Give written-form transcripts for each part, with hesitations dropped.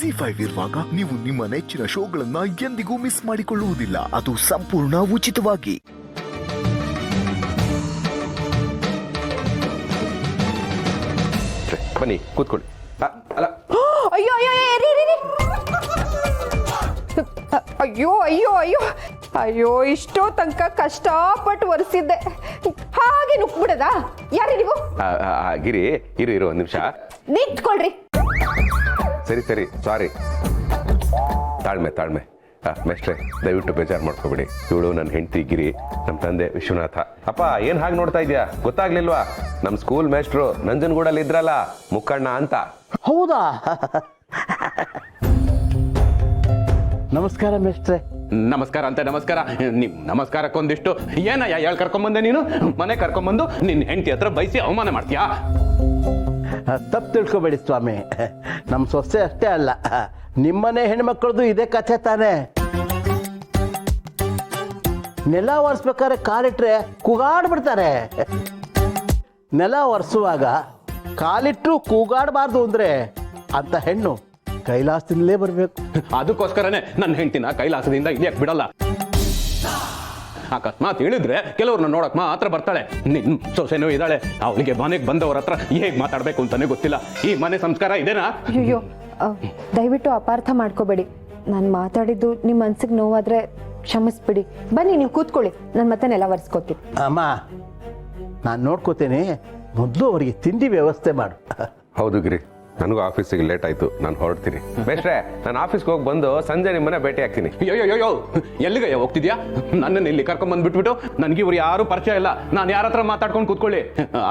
ಜಿ5 ಇರುವಾಗ ನೀವು ನಿಮ್ಮ ನೆಚ್ಚಿನ ಶೋಗಳನ್ನ ಎಂದಿಗೂ ಮಿಸ್ ಮಾಡಿಕೊಳ್ಳುವುದಿಲ್ಲ. ಅದು ಸಂಪೂರ್ಣ ಉಚಿತವಾಗಿ. ಬನ್ನಿ ಕೂತ್ಕೊಳ್ಳಿ. ಅಲ್ಲ ಅಯ್ಯೋ ಅಯ್ಯೋ ಅಯ್ಯೋ ಅಯ್ಯೋ ಅಯ್ಯೋ ಅಯ್ಯೋ ಇಷ್ಟೋ ತನಕ ಕಷ್ಟಪಟ್ಟು ಒರೆಸಿದ್ದೆ, ಹಾಗೆ ನುಗ್ಬಿಡದ? ಯಾರೇ ನೀವು? ಗಿರಿ ಇರು ಇರು ಒಂದ್ ನಿಮಿಷ ನಿಂತ್ಕೊಳ್ರಿ. ಸರಿ ಸರಿ ಸಾರಿ, ತಾಳ್ಮೆ. ಮೇಷ್ಟ್ರೆ ದಯವಿಟ್ಟು ಬೇಜಾರು ಮಾಡ್ಕೋಬೇಡಿ. ಇವಳು ನನ್ನ ಹೆಂಡತಿ ಗಿರಿ, ನಮ್ಮ ತಂದೆ ವಿಶ್ವನಾಥ. ಅಪ್ಪ ಏನ್ ಹಾಗೆ ನೋಡ್ತಾ ಇದ್ಯಾ? ಗೊತ್ತಾಗ್ಲಿಲ್ವಾ? ನಮ್ಮ ಸ್ಕೂಲ್ ಮೇಷ್ಟ್ರು ನಂಜನಗೂಡಲ್ಲಿ ಇದ್ರಲ್ಲ, ಮುಕ್ಕಣ್ಣ ಅಂತ. ಹೌದಾ? ನಮಸ್ಕಾರ ಮೇಷ್ಟ್ರೆ. ನಮಸ್ಕಾರ ಅಂತ ನಮಸ್ಕಾರ. ನಿಮ್ ನಮಸ್ಕಾರಕ್ಕೊಂದಿಷ್ಟು ಏನಯ್ಯ ಹೇಳ್ ಕರ್ಕೊಂಬಂದೆ ನೀನು? ಮನೆ ಕರ್ಕೊಂಬಂದು ನಿನ್ನ ಹೆಂಡತಿ ಹತ್ರ ಬಯಸಿ ಅವಮಾನ ಮಾಡ್ತೀಯಾ? ತಪ್ಪು ತಿಳ್ಕೊಬೇಡಿ ಸ್ವಾಮಿ, ನಮ್ಮ ಸೊಸೆ ಅಷ್ಟೇ ಅಲ್ಲ, ನಿಮ್ಮನೆ ಹೆಣ್ಮಕ್ಳದು ಇದೇ ಕಥೆ ತಾನೆ. ನೆಲ ಒರೆಸ್ಬೇಕಾದ್ರೆ ಕಾಲಿಟ್ರೆ ಕೂಗಾಡ್ಬಿಡ್ತಾರೆ. ನೆಲ ಒರೆಸುವಾಗ ಕಾಲಿಟ್ರು ಕೂಗಾಡಬಾರ್ದು ಅಂದ್ರೆ ಅಂತ ಹೆಣ್ಣು ಕೈಲಾಸದಿಂದಲೇ ಬರಬೇಕು. ಅದಕ್ಕೋಸ್ಕರನೇ ನನ್ನ ಹೆಂಡತಿನ ಕೈಲಾಸದಿಂದ ಇಳಿಯಕ್ ಬಿಡಲ್ಲ. ಅಕಸ್ಮಾತ್ ಹೇಳಿದ್ರೆ ಕೆಲವ್ರನ್ನ ನೋಡಕ್ ಮಾತ್ರ ಬರ್ತಾಳೆ. ನಿನ್ ಸೊಸೆನೂ ಇದ್ದಾಳೆ, ಅವಳಿಗೆ ಮನೆಗೆ ಬಂದವ್ರ ಹತ್ರ ಹೇಗ್ ಮಾತಾಡ್ಬೇಕು ಅಂತಾನೆ ಗೊತ್ತಿಲ್ಲ. ಈ ಮನೆ ಸಂಸ್ಕಾರ ಇದೇನಾ? ಅಯ್ಯೋ ದಯವಿಟ್ಟು ಅಪಾರ್ಥ ಮಾಡ್ಕೋಬೇಡಿ. ನಾನು ಮಾತಾಡಿದ್ದು ನಿಮ್ಮ ಮನ್ಸಿಗೆ ನೋವಾದ್ರೆ ಕ್ಷಮಿಸ್ಬಿಡಿ. ಬನ್ನಿ ನೀವು ಕೂತ್ಕೊಳ್ಳಿ, ನಾನು ಮತ್ತೆ ನೆಲ ಒರೆಸ್ಕೋತೀನಿ. ಅಮ್ಮ ನಾನು ನೋಡ್ಕೋತೇನೆ, ಮೊದಲು ಅವರಿಗೆ ತಿಂಡಿ ವ್ಯವಸ್ಥೆ ಮಾಡು. ಹೌದು ಗಿರಿ, ನನಗೂ ಆಫೀಸಿಗೆ ಲೇಟ್ ಆಯ್ತು, ನಾನು ಹೊರಡ್ತೀನಿ. ಮೇಷ್ಟ್ರೆ ನಾನು ಆಫೀಸ್ಗೆ ಹೋಗಿ ಬಂದು ಸಂಜೆ ನಿಮ್ಮನ್ನ ಭೇಟಿ ಆಗ್ತೀನಿ. ಅಯ್ಯೋ ಎಲ್ಲಿಗಯ್ಯ ಹೋಗ್ತಿದ್ಯಾ? ನನ್ನನ್ನು ಇಲ್ಲಿ ಕರ್ಕೊಂಡ್ ಬಿಟ್ಬಿಟ್ಟು ನನ್ಗೆ ಇವ್ರು ಯಾರು ಪರಿಚಯ ಇಲ್ಲ, ನಾನು ಯಾರ ಹತ್ರ ಮಾತಾಡ್ಕೊಂಡು ಕೂತ್ಕೊಳ್ಳಿ?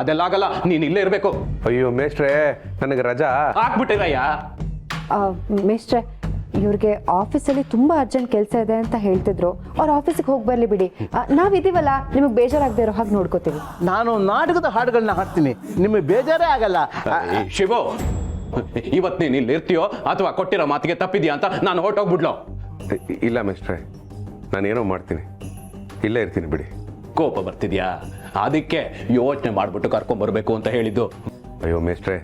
ಅದೆಲ್ಲ ಆಗಲ್ಲ, ನೀನ್ ಇಲ್ಲೇ ಇರ್ಬೇಕು. ಅಯ್ಯೋ ಮೇಷ್ಟ್ರೆ ನನಗೆ ರಜಾ ಹಾಕ್ಬಿಟ್ಟಿರಯ್ಯ. ಮೇಷ್ಟ್ರೆ ಇವ್ರಿಗೆ ಆಫೀಸಲ್ಲಿ ತುಂಬಾ ಅರ್ಜೆಂಟ್ ಕೆಲಸ ಇದೆ ಅಂತ ಹೇಳ್ತಿದ್ರು. ಅವ್ರ ಆಫೀಸಿಗೆ ಹೋಗಿ ಬರ್ಲಿ ಬಿಡಿ, ನಾವಿದೀವಲ್ಲ, ನಿಮಗೆ ಬೇಜಾರಾಗದೆ ಇರೋ ಹಾಗೆ ನೋಡ್ಕೋತೀವಿ. ನಾನು ನಾಟಕದ ಹಾಡುಗಳನ್ನ ಹಾಡ್ತೀನಿ, ನಿಮಗೆ ಬೇಜಾರೇ ಆಗಲ್ಲ. ಶಿವು, ಇವತ್ ನೀನ್ ಇಲ್ಲಿ ಇರ್ತೀಯೋ ಅಥವಾ ಕೊಟ್ಟಿರೋ ಮಾತಿಗೆ ತಪ್ಪಿದ್ಯಾ ಅಂತ ನಾನು ಹೊರಟೋಗ್ಬಿಡ್ಲೋ? ಇಲ್ಲ ಮೇಷ್ಟ್ರೆ, ನಾನೇನೋ ಮಾಡ್ತೀನಿ, ಇಲ್ಲೇ ಇರ್ತೀನಿ ಬಿಡಿ. ಕೋಪ ಬರ್ತಿದ್ಯಾ? ಅದಕ್ಕೆ ಯೋಚನೆ ಮಾಡ್ಬಿಟ್ಟು ಕರ್ಕೊಂಡ್ ಬರ್ಬೇಕು ಅಂತ ಹೇಳಿದ್ದು. ಅಯ್ಯೋ ಮೇಷ್ಟ್ರೆ,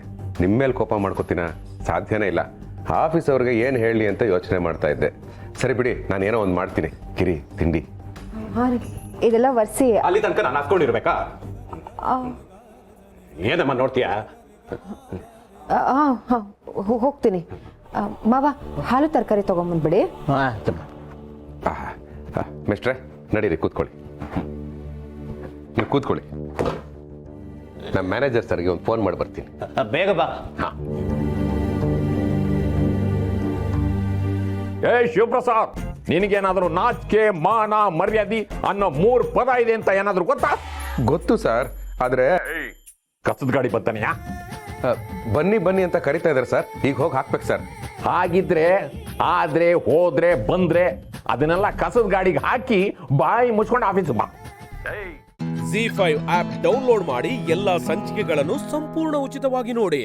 ನಿಮ್ಮ ಮೇಲೆ ಕೋಪ ಮಾಡ್ಕೋತೀನ? ಸಾಧ್ಯನೇ ಇಲ್ಲ. ಆಫೀಸ್ ಅವ್ರಿಗೆ ಏನು ಹೇಳಲಿ ಅಂತ ಯೋಚನೆ ಮಾಡ್ತಾ ಇದ್ದೆ. ಸರಿ ಬಿಡಿ, ನಾನೇನೋ ಒಂದು ಮಾಡ್ತೀನಿ. ಗಿರಿ ತಿಂಡಿ ಇದೆಲ್ಲ ಒರೆಸಿ ಅಲ್ಲಿ ತನಕ ನಾನು ಹಾಕೊಂಡಿರ್ಬೇಕಾ? ಏನಮ್ಮ ನೋಡ್ತೀಯಾ? ಹೋಗ್ತೀನಿ. ಮಾವ ಹಾಲು ತರಕಾರಿ ತಗೊಂಬಂದ್ಬಿಡಿ. ಮೇಷ್ಟ್ರೆ ನಡೀರಿ, ಕೂತ್ಕೊಳ್ಳಿ. ನೀವು ಕೂತ್ಕೊಳ್ಳಿ, ನಮ್ಮ ಮ್ಯಾನೇಜರ್ ಸರ್ಗೆ ಒಂದು ಫೋನ್ ಮಾಡಿ ಬರ್ತೀನಿ. ಬೇಗ ಬಾ. ಏ ಶಿವಪ್ರಸಾದ್, ನಿನಗೇನಾದ್ರೂ ನಾಚಿಕೆ ಮಾನ ಮರ್ಯಾದೆ ಅನ್ನೋ 3 ಪದ ಇದೆ ಅಂತ ಏನಾದ್ರೂ ಗೊತ್ತಾ? ಗೊತ್ತು ಸರ್, ಆದ್ರೆ ಕಸದ ಗಾಡಿ ಬರ್ತಾನೆಯಾ? ಬನ್ನಿ ಬನ್ನಿ ಅಂತ ಕರಿತಾ ಇದಾರೆ ಸರ್, ಈಗ ಹೋಗಿ ಹಾಕ್ಬೇಕು ಸರ್. ಹಾಗಿದ್ರೆ ಆದ್ರೆ ಹೋದ್ರೆ ಬಂದ್ರೆ ಅದನ್ನೆಲ್ಲ ಕಸದ ಗಾಡಿಗೆ ಹಾಕಿ ಬಾಯಿ ಮುಚ್ಕೊಂಡು ಆಫೀಸ್ ಬಾ. ಜಿ5 ಆಪ್ ಡೌನ್ಲೋಡ್ ಮಾಡಿ ಎಲ್ಲಾ ಸಂಚಿಕೆಗಳನ್ನು ಸಂಪೂರ್ಣ ಉಚಿತವಾಗಿ ನೋಡಿ.